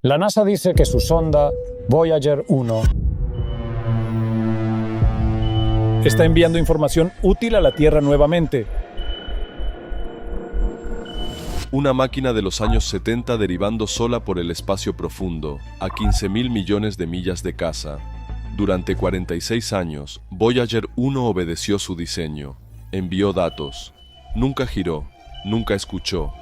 La NASA dice que su sonda Voyager 1 está enviando información útil a la Tierra nuevamente. Una máquina de los años 70 derivando sola por el espacio profundo, a 15.000 millones de millas de casa. Durante 46 años, Voyager 1 obedeció su diseño, envió datos, nunca giró, nunca escuchó.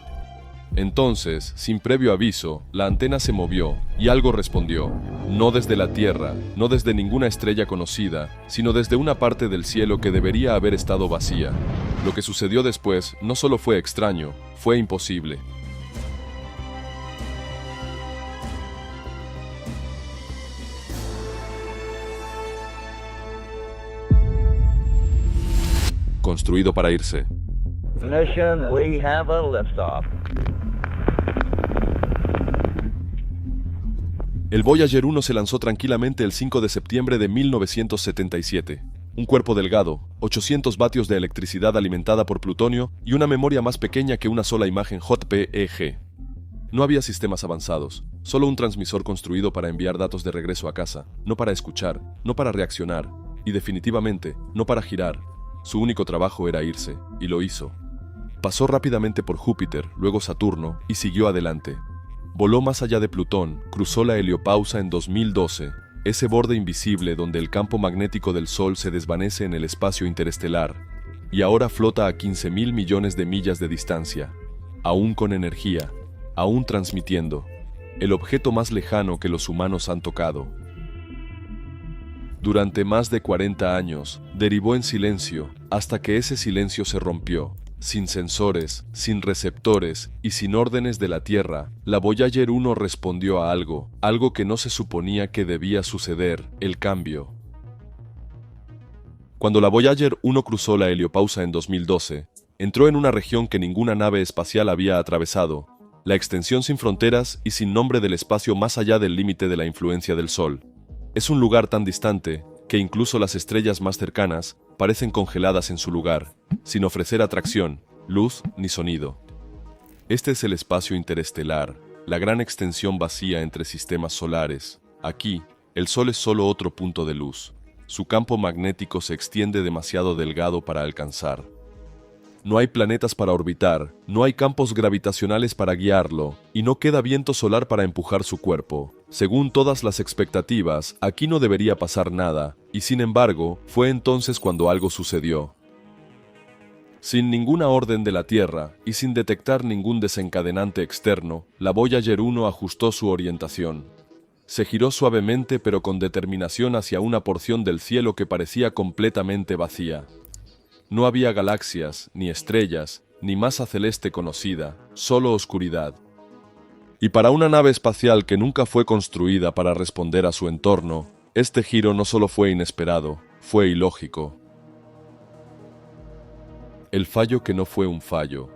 Entonces, sin previo aviso, la antena se movió y algo respondió, no desde la Tierra, no desde ninguna estrella conocida, sino desde una parte del cielo que debería haber estado vacía. Lo que sucedió después no solo fue extraño, fue imposible. Construido para irse. Ignition, we have a liftoff. El Voyager 1 se lanzó tranquilamente el 5 de septiembre de 1977. Un cuerpo delgado, 800 vatios de electricidad alimentada por plutonio y una memoria más pequeña que una sola imagen JPEG. No había sistemas avanzados, solo un transmisor construido para enviar datos de regreso a casa, no para escuchar, no para reaccionar, y definitivamente no para girar. Su único trabajo era irse, y lo hizo. Pasó rápidamente por Júpiter, luego Saturno, y siguió adelante. Voló más allá de Plutón, cruzó la heliopausa en 2012, ese borde invisible donde el campo magnético del Sol se desvanece en el espacio interestelar, y ahora flota a 15.000 millones de millas de distancia, aún con energía, aún transmitiendo, el objeto más lejano que los humanos han tocado. Durante más de 40 años, derivó en silencio, hasta que ese silencio se rompió. Sin sensores, sin receptores y sin órdenes de la Tierra, la Voyager 1 respondió a algo que no se suponía que debía suceder, el cambio. Cuando la Voyager 1 cruzó la heliopausa en 2012, entró en una región que ninguna nave espacial había atravesado, la extensión sin fronteras y sin nombre del espacio más allá del límite de la influencia del Sol. Es un lugar tan distante que incluso las estrellas más cercanas parecen congeladas en su lugar, sin ofrecer atracción, luz ni sonido. Este es el espacio interestelar, la gran extensión vacía entre sistemas solares. Aquí, el Sol es solo otro punto de luz. Su campo magnético se extiende demasiado delgado para alcanzar. No hay planetas para orbitar, no hay campos gravitacionales para guiarlo, y no queda viento solar para empujar su cuerpo. Según todas las expectativas, aquí no debería pasar nada, y sin embargo, fue entonces cuando algo sucedió. Sin ninguna orden de la Tierra, y sin detectar ningún desencadenante externo, la Voyager 1 ajustó su orientación. Se giró suavemente pero con determinación hacia una porción del cielo que parecía completamente vacía. No había galaxias, ni estrellas, ni masa celeste conocida, solo oscuridad. Y para una nave espacial que nunca fue construida para responder a su entorno, este giro no solo fue inesperado, fue ilógico. El fallo que no fue un fallo.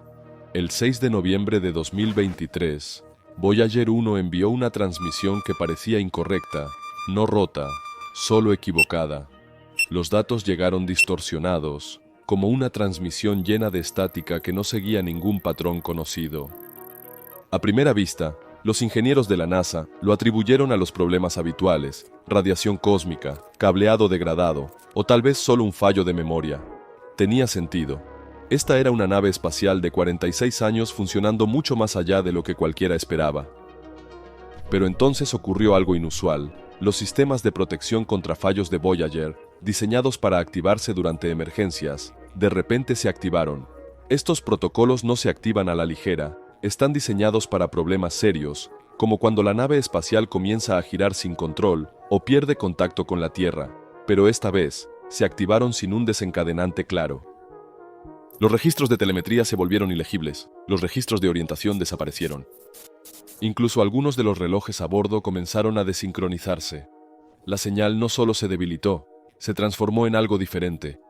El 6 de noviembre de 2023, Voyager 1 envió una transmisión que parecía incorrecta, no rota, solo equivocada. Los datos llegaron distorsionados, como una transmisión llena de estática que no seguía ningún patrón conocido. A primera vista, los ingenieros de la NASA lo atribuyeron a los problemas habituales, radiación cósmica, cableado degradado, o tal vez solo un fallo de memoria. Tenía sentido. Esta era una nave espacial de 46 años funcionando mucho más allá de lo que cualquiera esperaba. Pero entonces ocurrió algo inusual. Los sistemas de protección contra fallos de Voyager, diseñados para activarse durante emergencias, de repente se activaron. Estos protocolos no se activan a la ligera, están diseñados para problemas serios, como cuando la nave espacial comienza a girar sin control o pierde contacto con la Tierra, pero esta vez se activaron sin un desencadenante claro. Los registros de telemetría se volvieron ilegibles, los registros de orientación desaparecieron. Incluso algunos de los relojes a bordo comenzaron a desincronizarse. La señal no solo se debilitó, se transformó en algo diferente.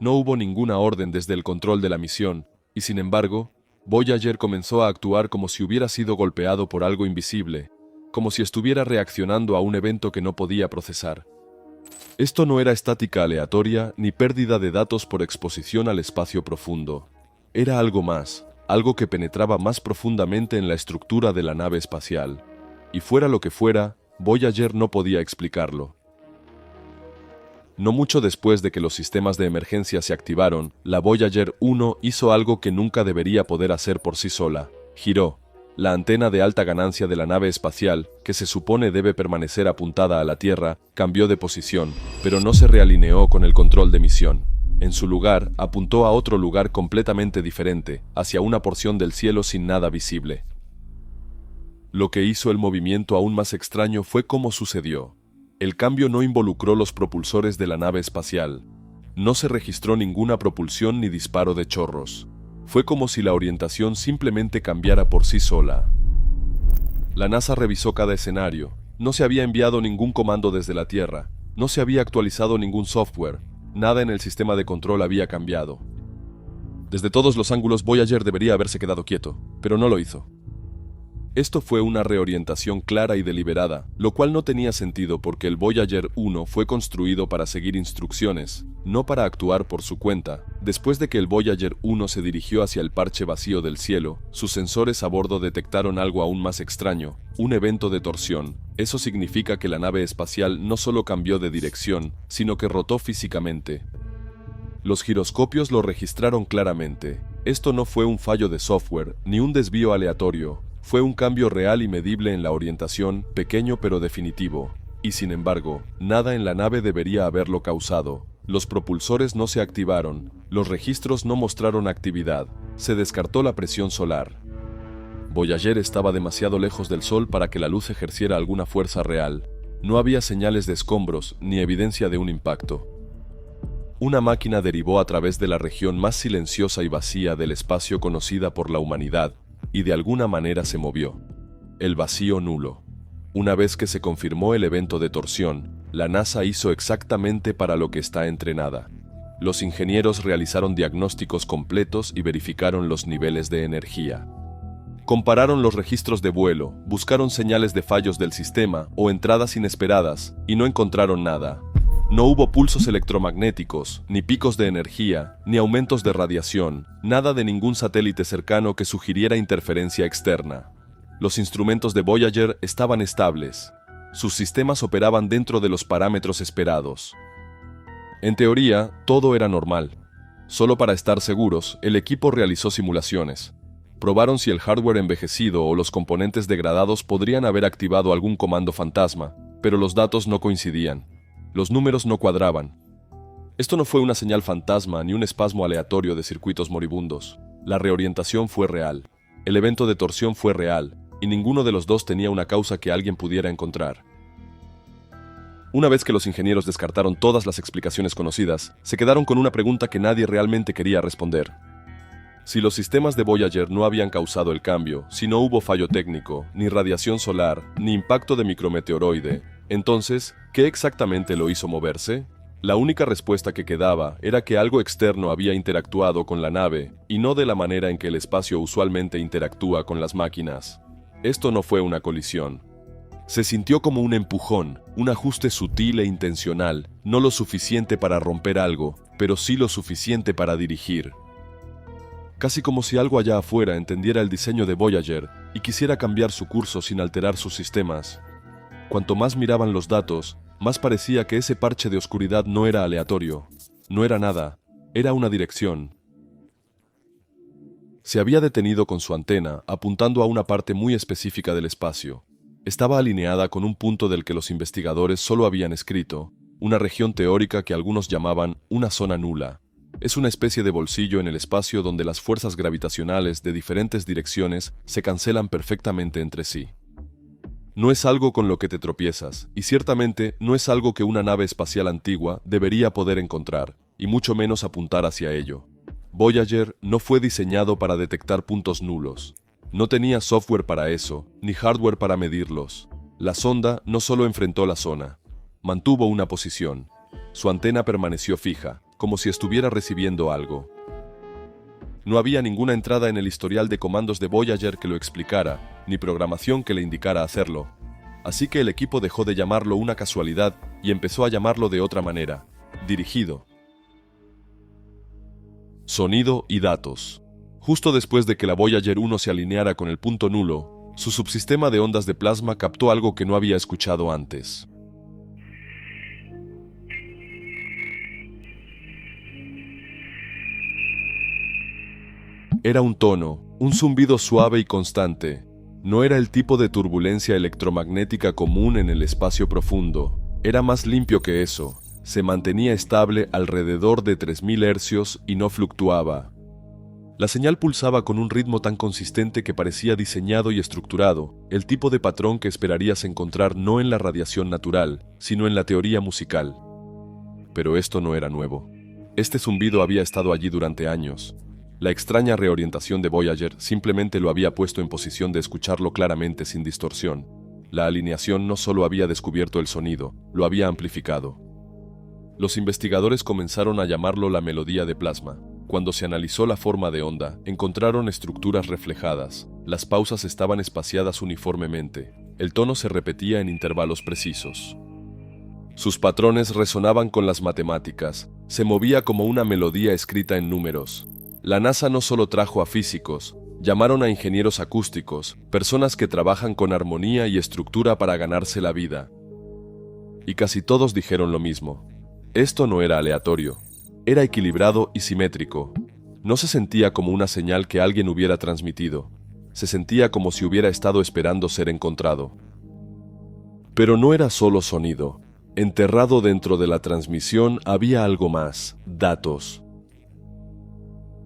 No hubo ninguna orden desde el control de la misión, y sin embargo, Voyager comenzó a actuar como si hubiera sido golpeado por algo invisible, como si estuviera reaccionando a un evento que no podía procesar. Esto no era estática aleatoria ni pérdida de datos por exposición al espacio profundo. Era algo más, algo que penetraba más profundamente en la estructura de la nave espacial. y fuera lo que fuera, Voyager no podía explicarlo. No mucho después de que los sistemas de emergencia se activaron, la Voyager 1 hizo algo que nunca debería poder hacer por sí sola. Giró. La antena de alta ganancia de la nave espacial, que se supone debe permanecer apuntada a la Tierra, cambió de posición, pero no se realineó con el control de misión. En su lugar, apuntó a otro lugar completamente diferente, hacia una porción del cielo sin nada visible. Lo que hizo el movimiento aún más extraño fue cómo sucedió. El cambio no involucró los propulsores de la nave espacial. No se registró ninguna propulsión ni disparo de chorros. Fue como si la orientación simplemente cambiara por sí sola. La NASA revisó cada escenario. No se había enviado ningún comando desde la Tierra. No se había actualizado ningún software. Nada en el sistema de control había cambiado. Desde todos los ángulos, Voyager debería haberse quedado quieto, pero no lo hizo. Esto fue una reorientación clara y deliberada, lo cual no tenía sentido porque el Voyager 1 fue construido para seguir instrucciones, no para actuar por su cuenta. Después de que el Voyager 1 se dirigió hacia el parche vacío del cielo, sus sensores a bordo detectaron algo aún más extraño, un evento de torsión. Eso significa que la nave espacial no solo cambió de dirección, sino que rotó físicamente. Los giroscopios lo registraron claramente. Esto no fue un fallo de software, ni un desvío aleatorio. Fue un cambio real y medible en la orientación, pequeño pero definitivo. Y sin embargo, nada en la nave debería haberlo causado. Los propulsores no se activaron, los registros no mostraron actividad, se descartó la presión solar. Voyager estaba demasiado lejos del Sol para que la luz ejerciera alguna fuerza real. No había señales de escombros ni evidencia de un impacto. Una máquina derivó a través de la región más silenciosa y vacía del espacio conocida por la humanidad, y de alguna manera se movió. El vacío nulo. Una vez que se confirmó el evento de torsión, la NASA hizo exactamente para lo que está entrenada. Los ingenieros realizaron diagnósticos completos y verificaron los niveles de energía. Compararon los registros de vuelo, buscaron señales de fallos del sistema o entradas inesperadas, y no encontraron nada. No hubo pulsos electromagnéticos, ni picos de energía, ni aumentos de radiación, nada de ningún satélite cercano que sugiriera interferencia externa. Los instrumentos de Voyager estaban estables. Sus sistemas operaban dentro de los parámetros esperados. En teoría, todo era normal. Solo para estar seguros, el equipo realizó simulaciones. Probaron si el hardware envejecido o los componentes degradados podrían haber activado algún comando fantasma, pero los datos no coincidían. Los números no cuadraban. Esto no fue una señal fantasma ni un espasmo aleatorio de circuitos moribundos. La reorientación fue real. El evento de torsión fue real, y ninguno de los dos tenía una causa que alguien pudiera encontrar. Una vez que los ingenieros descartaron todas las explicaciones conocidas, se quedaron con una pregunta que nadie realmente quería responder. Si los sistemas de Voyager no habían causado el cambio, si no hubo fallo técnico, ni radiación solar, ni impacto de micrometeoroide, entonces, ¿qué exactamente lo hizo moverse? La única respuesta que quedaba era que algo externo había interactuado con la nave, y no de la manera en que el espacio usualmente interactúa con las máquinas. Esto no fue una colisión. Se sintió como un empujón, un ajuste sutil e intencional, no lo suficiente para romper algo, pero sí lo suficiente para dirigir. Casi como si algo allá afuera entendiera el diseño de Voyager y quisiera cambiar su curso sin alterar sus sistemas. Cuanto más miraban los datos, más parecía que ese parche de oscuridad no era aleatorio, no era nada, era una dirección. Se había detenido con su antena, apuntando a una parte muy específica del espacio. Estaba alineada con un punto del que los investigadores solo habían escrito, una región teórica que algunos llamaban una zona nula. Es una especie de bolsillo en el espacio donde las fuerzas gravitacionales de diferentes direcciones se cancelan perfectamente entre sí. No es algo con lo que te tropiezas, y ciertamente no es algo que una nave espacial antigua debería poder encontrar, y mucho menos apuntar hacia ello. Voyager no fue diseñado para detectar puntos nulos. No tenía software para eso, ni hardware para medirlos. La sonda no solo enfrentó la zona, mantuvo una posición. Su antena permaneció fija, como si estuviera recibiendo algo. No había ninguna entrada en el historial de comandos de Voyager que lo explicara, ni programación que le indicara hacerlo. Así que el equipo dejó de llamarlo una casualidad y empezó a llamarlo de otra manera, dirigido. Sonido y datos. Justo después de que la Voyager 1 se alineara con el punto nulo, Su subsistema de ondas de plasma captó algo que no había escuchado antes. Era un tono, un zumbido suave y constante. No era el tipo de turbulencia electromagnética común en el espacio profundo. Era más limpio que eso. Se mantenía estable alrededor de 3000 hercios y no fluctuaba. La señal pulsaba con un ritmo tan consistente que parecía diseñado y estructurado, el tipo de patrón que esperarías encontrar no en la radiación natural, sino en la teoría musical. Pero esto no era nuevo. Este zumbido había estado allí durante años. La extraña reorientación de Voyager simplemente lo había puesto en posición de escucharlo claramente sin distorsión. La alineación no solo había descubierto el sonido, lo había amplificado. Los investigadores comenzaron a llamarlo la melodía de plasma. Cuando se analizó la forma de onda, encontraron estructuras reflejadas. Las pausas estaban espaciadas uniformemente. El tono se repetía en intervalos precisos. Sus patrones resonaban con las matemáticas. Se movía como una melodía escrita en números. La NASA no solo trajo a físicos, llamaron a ingenieros acústicos, personas que trabajan con armonía y estructura para ganarse la vida. Y casi todos dijeron lo mismo. Esto no era aleatorio. Era equilibrado y simétrico. No se sentía como una señal que alguien hubiera transmitido. Se sentía como si hubiera estado esperando ser encontrado. Pero no era solo sonido. Enterrado dentro de la transmisión había algo más: datos.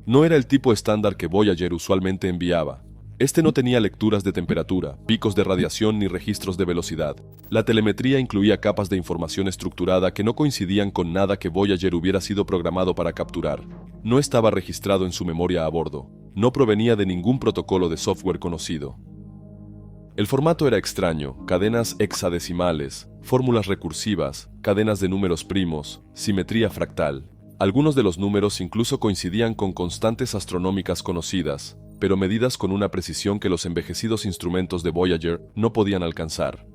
No era el tipo estándar que Voyager usualmente enviaba. Este no tenía lecturas de temperatura, picos de radiación ni registros de velocidad. La telemetría incluía capas de información estructurada que no coincidían con nada que Voyager hubiera sido programado para capturar. No estaba registrado en su memoria a bordo. No provenía de ningún protocolo de software conocido. El formato era extraño: cadenas hexadecimales, fórmulas recursivas, cadenas de números primos, simetría fractal. Algunos de los números incluso coincidían con constantes astronómicas conocidas, pero medidas con una precisión que los envejecidos instrumentos de Voyager no podían alcanzar.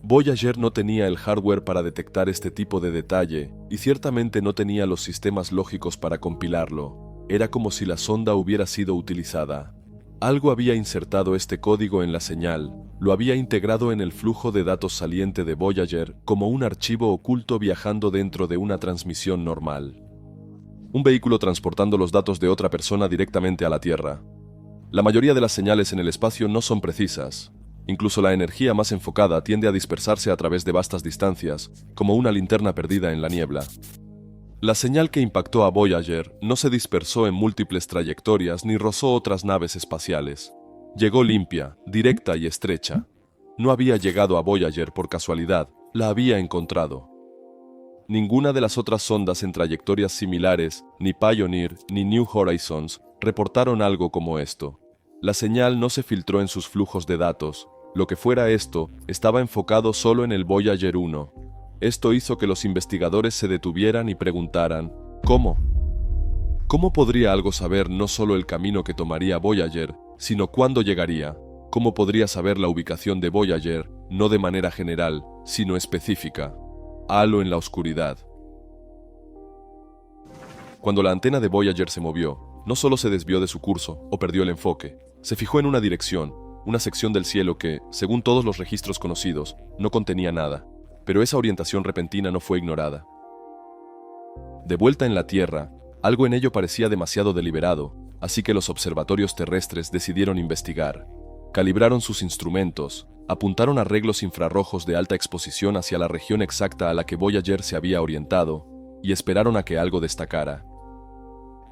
Voyager no tenía el hardware para detectar este tipo de detalle, y ciertamente no tenía los sistemas lógicos para compilarlo. Era como si la sonda hubiera sido utilizada. Algo había insertado este código en la señal, lo había integrado en el flujo de datos saliente de Voyager como un archivo oculto viajando dentro de una transmisión normal. Un vehículo transportando los datos de otra persona directamente a la Tierra. La mayoría de las señales en el espacio no son precisas. Incluso la energía más enfocada tiende a dispersarse a través de vastas distancias, como una linterna perdida en la niebla. La señal que impactó a Voyager no se dispersó en múltiples trayectorias ni rozó otras naves espaciales. Llegó limpia, directa y estrecha. No había llegado a Voyager por casualidad, la había encontrado. Ninguna de las otras sondas en trayectorias similares, ni Pioneer ni New Horizons, reportaron algo como esto. La señal no se filtró en sus flujos de datos. Lo que fuera esto, estaba enfocado solo en el Voyager 1. Esto hizo que los investigadores se detuvieran y preguntaran: ¿cómo? ¿Cómo podría algo saber no solo el camino que tomaría Voyager, sino cuándo llegaría? ¿Cómo podría saber la ubicación de Voyager, no de manera general, sino específica? Halo en la oscuridad. Cuando la antena de Voyager se movió, no solo se desvió de su curso o perdió el enfoque, se fijó en una dirección, una sección del cielo que, según todos los registros conocidos, no contenía nada. Pero esa orientación repentina no fue ignorada. De vuelta en la Tierra, algo en ello parecía demasiado deliberado, así que los observatorios terrestres decidieron investigar. Calibraron sus instrumentos, apuntaron arreglos infrarrojos de alta exposición hacia la región exacta a la que Voyager se había orientado, y esperaron a que algo destacara.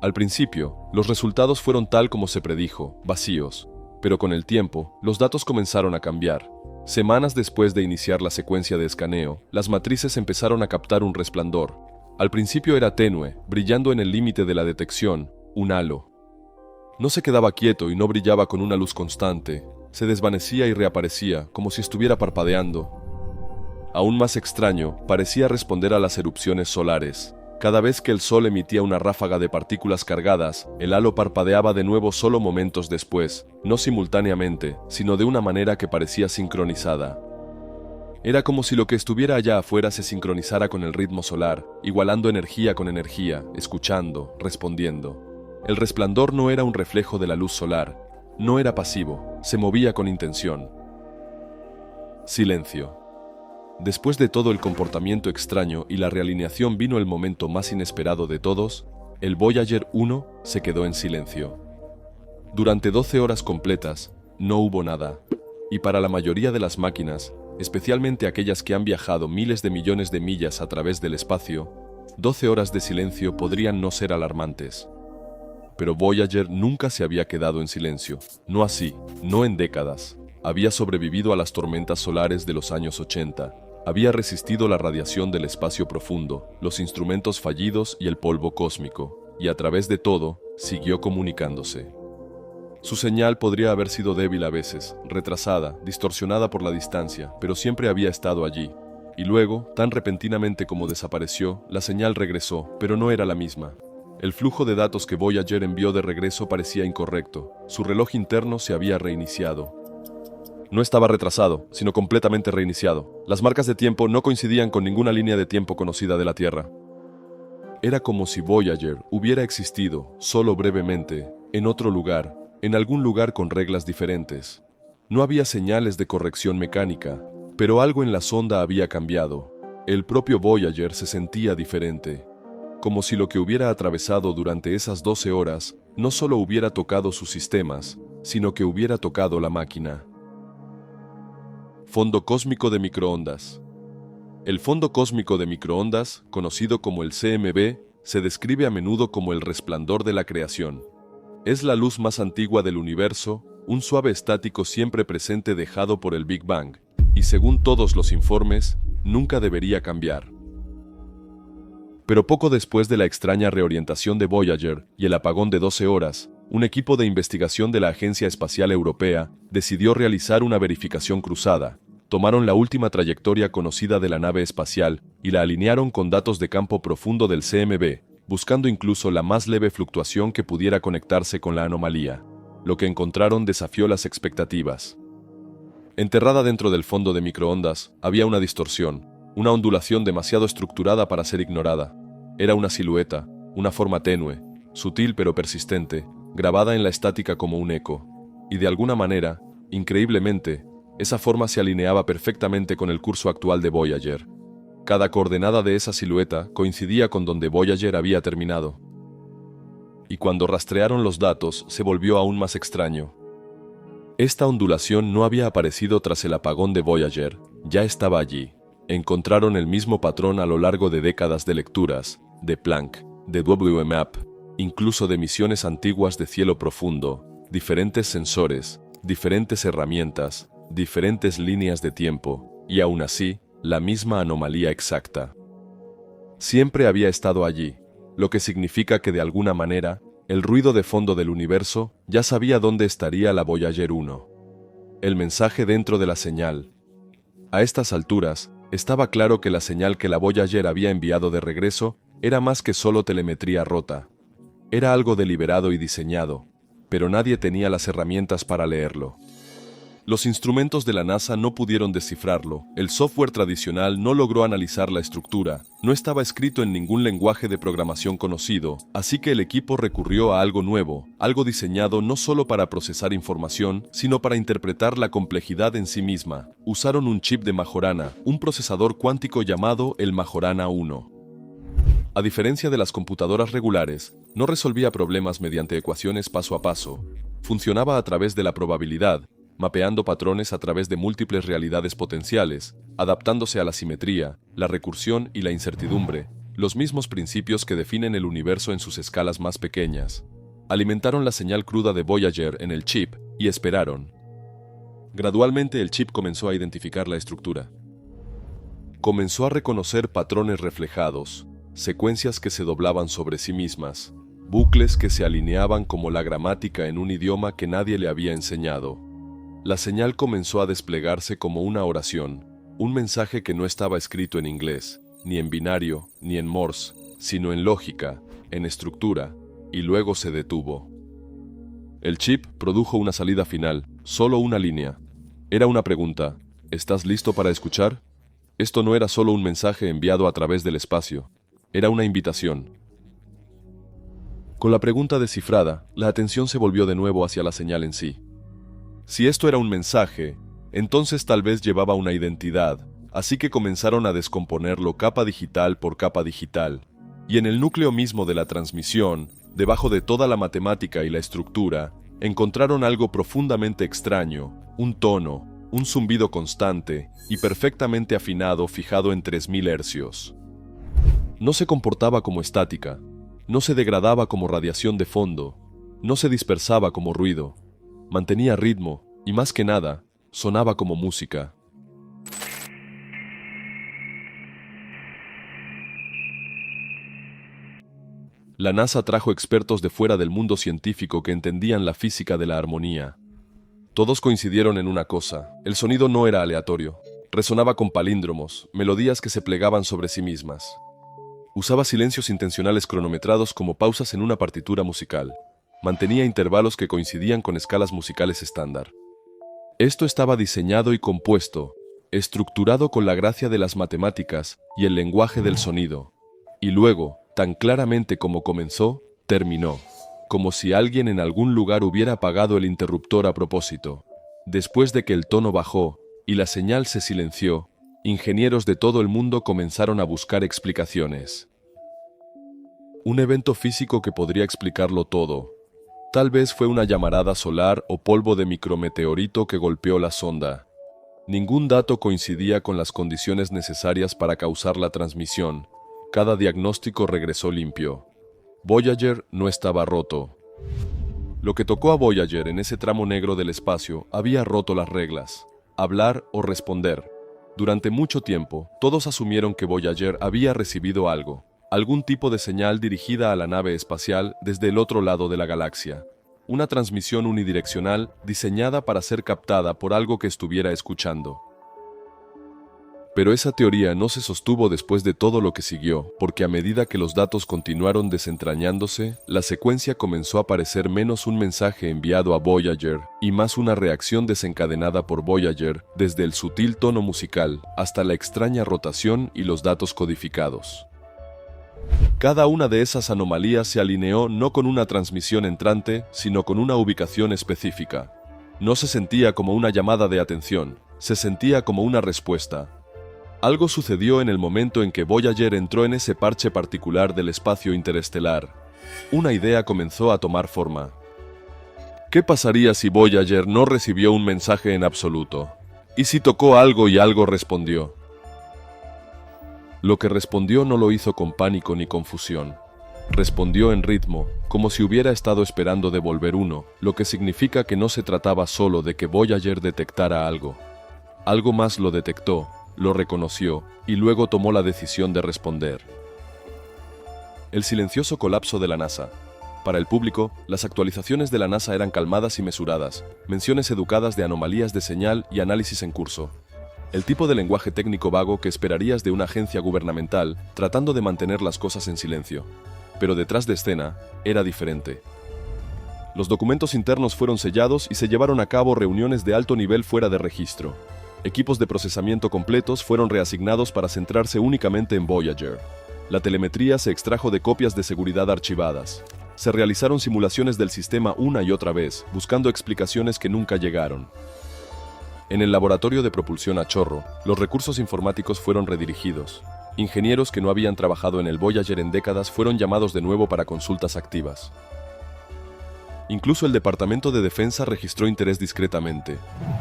Al principio, los resultados fueron tal como se predijo, vacíos, pero con el tiempo, los datos comenzaron a cambiar. Semanas después de iniciar la secuencia de escaneo, las matrices empezaron a captar un resplandor. Al principio era tenue, brillando en el límite de la detección, un halo. No se quedaba quieto y no brillaba con una luz constante. Se desvanecía y reaparecía, como si estuviera parpadeando. Aún más extraño, parecía responder a las erupciones solares. Cada vez que el sol emitía una ráfaga de partículas cargadas, el halo parpadeaba de nuevo solo momentos después, no simultáneamente, sino de una manera que parecía sincronizada. Era como si lo que estuviera allá afuera se sincronizara con el ritmo solar, igualando energía con energía, escuchando, respondiendo. El resplandor no era un reflejo de la luz solar, No era pasivo, se movía con intención. Silencio. Después de todo el comportamiento extraño y la realineación vino el momento más inesperado de todos. El Voyager 1 se quedó en silencio. Durante 12 horas completas, no hubo nada. Y para la mayoría de las máquinas, especialmente aquellas que han viajado miles de millones de millas a través del espacio, 12 horas de silencio podrían no ser alarmantes. Pero Voyager nunca se había quedado en silencio. No así, no en décadas. Había sobrevivido a las tormentas solares de los años 80. Había resistido la radiación del espacio profundo, los instrumentos fallidos y el polvo cósmico. Y a través de todo, siguió comunicándose. Su señal podría haber sido débil a veces, retrasada, distorsionada por la distancia, pero siempre había estado allí. Y luego, tan repentinamente como desapareció, la señal regresó, pero no era la misma. El flujo de datos que Voyager envió de regreso parecía incorrecto. Su reloj interno se había reiniciado. No estaba retrasado, sino completamente reiniciado. Las marcas de tiempo no coincidían con ninguna línea de tiempo conocida de la Tierra. Era como si Voyager hubiera existido, solo brevemente, en otro lugar, en algún lugar con reglas diferentes. No había señales de corrección mecánica, pero algo en la sonda había cambiado. El propio Voyager se sentía diferente, como si lo que hubiera atravesado durante esas 12 horas no solo hubiera tocado sus sistemas, sino que hubiera tocado la máquina. Fondo cósmico de microondas. El fondo cósmico de microondas, conocido como el CMB, se describe a menudo como el resplandor de la creación. Es la luz más antigua del universo, un suave estático siempre presente dejado por el Big Bang, y según todos los informes, nunca debería cambiar. Pero poco después de la extraña reorientación de Voyager y el apagón de 12 horas, un equipo de investigación de la Agencia Espacial Europea decidió realizar una verificación cruzada. Tomaron la última trayectoria conocida de la nave espacial y la alinearon con datos de campo profundo del CMB, buscando incluso la más leve fluctuación que pudiera conectarse con la anomalía. Lo que encontraron desafió las expectativas. Enterrada dentro del fondo de microondas, había una distorsión, una ondulación demasiado estructurada para ser ignorada. Era una silueta, una forma tenue, sutil pero persistente, grabada en la estática como un eco. Y de alguna manera, increíblemente, esa forma se alineaba perfectamente con el curso actual de Voyager. Cada coordenada de esa silueta coincidía con donde Voyager había terminado. Y cuando rastrearon los datos, se volvió aún más extraño. Esta ondulación no había aparecido tras el apagón de Voyager, ya estaba allí. Encontraron el mismo patrón a lo largo de décadas de lecturas, de Planck, de WMAP, incluso de misiones antiguas de cielo profundo, diferentes sensores, diferentes herramientas, diferentes líneas de tiempo, y aún así, la misma anomalía exacta. Siempre había estado allí, lo que significa que de alguna manera, el ruido de fondo del universo ya sabía dónde estaría la Voyager 1. El mensaje dentro de la señal. A estas alturas, estaba claro que la señal que la Voyager había enviado de regreso era más que solo telemetría rota. Era algo deliberado y diseñado, pero nadie tenía las herramientas para leerlo. Los instrumentos de la NASA no pudieron descifrarlo, el software tradicional no logró analizar la estructura, no estaba escrito en ningún lenguaje de programación conocido, así que el equipo recurrió a algo nuevo, algo diseñado no solo para procesar información, sino para interpretar la complejidad en sí misma. Usaron un chip de Majorana, un procesador cuántico llamado el Majorana 1. A diferencia de las computadoras regulares, no resolvía problemas mediante ecuaciones paso a paso. Funcionaba a través de la probabilidad, mapeando patrones a través de múltiples realidades potenciales, adaptándose a la simetría, la recursión y la incertidumbre, los mismos principios que definen el universo en sus escalas más pequeñas. Alimentaron la señal cruda de Voyager en el chip y esperaron. Gradualmente el chip comenzó a identificar la estructura. Comenzó a reconocer patrones reflejados, secuencias que se doblaban sobre sí mismas, bucles que se alineaban como la gramática en un idioma que nadie le había enseñado. La señal comenzó a desplegarse como una oración, un mensaje que no estaba escrito en inglés, ni en binario, ni en Morse, sino en lógica, en estructura, y luego se detuvo. El chip produjo una salida final, solo una línea. Era una pregunta: ¿estás listo para escuchar? Esto no era solo un mensaje enviado a través del espacio, era una invitación. Con la pregunta descifrada, la atención se volvió de nuevo hacia la señal en sí. Si esto era un mensaje, entonces tal vez llevaba una identidad, así que comenzaron a descomponerlo capa digital por capa digital. Y en el núcleo mismo de la transmisión, debajo de toda la matemática y la estructura, encontraron algo profundamente extraño, un tono, un zumbido constante y perfectamente afinado fijado en 3000 hercios. No se comportaba como estática, no se degradaba como radiación de fondo, no se dispersaba como ruido, mantenía ritmo y más que nada, sonaba como música. La NASA trajo expertos de fuera del mundo científico que entendían la física de la armonía. Todos coincidieron en una cosa: el sonido no era aleatorio. Resonaba con palíndromos, melodías que se plegaban sobre sí mismas. Usaba silencios intencionales cronometrados como pausas en una partitura musical. Mantenía intervalos que coincidían con escalas musicales estándar. Esto estaba diseñado y compuesto, estructurado con la gracia de las matemáticas y el lenguaje del sonido. Y luego, tan claramente como comenzó, terminó, como si alguien en algún lugar hubiera apagado el interruptor a propósito. Después de que el tono bajó y la señal se silenció, ingenieros de todo el mundo comenzaron a buscar explicaciones. Un evento físico que podría explicarlo todo. Tal vez fue una llamarada solar o polvo de micrometeorito que golpeó la sonda. Ningún dato coincidía con las condiciones necesarias para causar la transmisión. Cada diagnóstico regresó limpio. Voyager no estaba roto. Lo que tocó a Voyager en ese tramo negro del espacio había roto las reglas: hablar o responder. Durante mucho tiempo, todos asumieron que Voyager había recibido algo, algún tipo de señal dirigida a la nave espacial desde el otro lado de la galaxia. Una transmisión unidireccional diseñada para ser captada por algo que estuviera escuchando. Pero esa teoría no se sostuvo después de todo lo que siguió, porque a medida que los datos continuaron desentrañándose, la secuencia comenzó a parecer menos un mensaje enviado a Voyager y más una reacción desencadenada por Voyager, desde el sutil tono musical hasta la extraña rotación y los datos codificados. Cada una de esas anomalías se alineó no con una transmisión entrante, sino con una ubicación específica. No se sentía como una llamada de atención, se sentía como una respuesta. Algo sucedió en el momento en que Voyager entró en ese parche particular del espacio interestelar. Una idea comenzó a tomar forma. ¿Qué pasaría si Voyager no recibió un mensaje en absoluto? ¿Y si tocó algo y algo respondió? Lo que respondió no lo hizo con pánico ni confusión. Respondió en ritmo, como si hubiera estado esperando devolver uno, lo que significa que no se trataba solo de que Voyager detectara algo. Algo más lo detectó, lo reconoció, y luego tomó la decisión de responder. El silencioso colapso de la NASA. Para el público, las actualizaciones de la NASA eran calmadas y mesuradas, menciones educadas de anomalías de señal y análisis en curso. El tipo de lenguaje técnico vago que esperarías de una agencia gubernamental, tratando de mantener las cosas en silencio. Pero detrás de escena, era diferente. Los documentos internos fueron sellados y se llevaron a cabo reuniones de alto nivel fuera de registro. Equipos de procesamiento completos fueron reasignados para centrarse únicamente en Voyager. La telemetría se extrajo de copias de seguridad archivadas. Se realizaron simulaciones del sistema una y otra vez, buscando explicaciones que nunca llegaron. En el laboratorio de propulsión a chorro, los recursos informáticos fueron redirigidos. Ingenieros que no habían trabajado en el Voyager en décadas fueron llamados de nuevo para consultas activas. Incluso el Departamento de Defensa registró interés discretamente.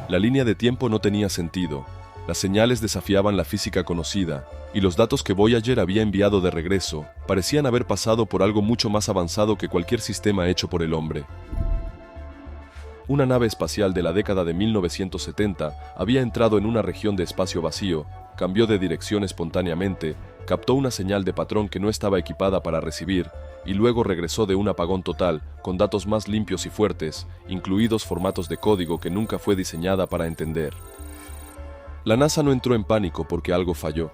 La línea de tiempo no tenía sentido. Las señales desafiaban la física conocida, y los datos que Voyager había enviado de regreso parecían haber pasado por algo mucho más avanzado que cualquier sistema hecho por el hombre. Una nave espacial de la década de 1970 había entrado en una región de espacio vacío, cambió de dirección espontáneamente, captó una señal de patrón que no estaba equipada para recibir, y luego regresó de un apagón total, con datos más limpios y fuertes, incluidos formatos de código que nunca fue diseñada para entender. La NASA no entró en pánico porque algo falló.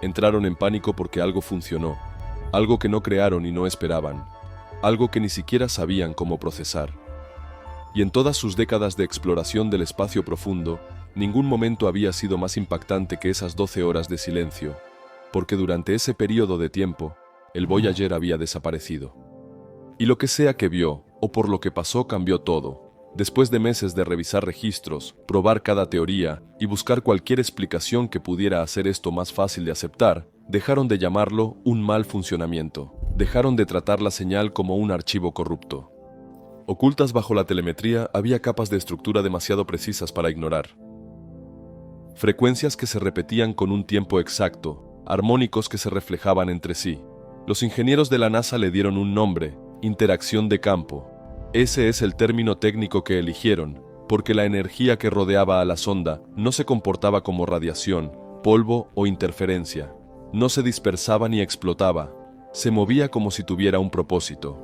Entraron en pánico porque algo funcionó, algo que no crearon y no esperaban, algo que ni siquiera sabían cómo procesar. Y en todas sus décadas de exploración del espacio profundo, ningún momento había sido más impactante que esas 12 horas de silencio, porque durante ese periodo de tiempo, el Voyager había desaparecido. Y lo que sea que vio, o por lo que pasó, cambió todo. Después de meses de revisar registros, probar cada teoría y buscar cualquier explicación que pudiera hacer esto más fácil de aceptar, dejaron de llamarlo un mal funcionamiento. Dejaron de tratar la señal como un archivo corrupto. Ocultas bajo la telemetría había capas de estructura demasiado precisas para ignorar. Frecuencias que se repetían con un tiempo exacto, armónicos que se reflejaban entre sí. Los ingenieros de la NASA le dieron un nombre: interacción de campo. Ese es el término técnico que eligieron, porque la energía que rodeaba a la sonda no se comportaba como radiación, polvo o interferencia. No se dispersaba ni explotaba, se movía como si tuviera un propósito.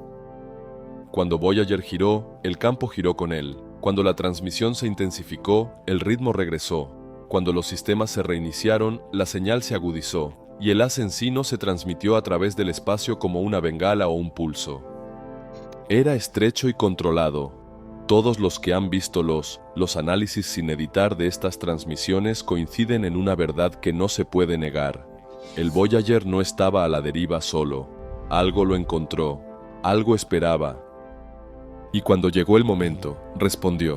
Cuando Voyager giró, el campo giró con él. Cuando la transmisión se intensificó, el ritmo regresó. Cuando los sistemas se reiniciaron, la señal se agudizó, y el haz en sí no se transmitió a través del espacio como una bengala o un pulso. Era estrecho y controlado. Todos los que han visto los análisis sin editar de estas transmisiones coinciden en una verdad que no se puede negar. El Voyager no estaba a la deriva solo. Algo lo encontró, algo esperaba. Y cuando llegó el momento, respondió.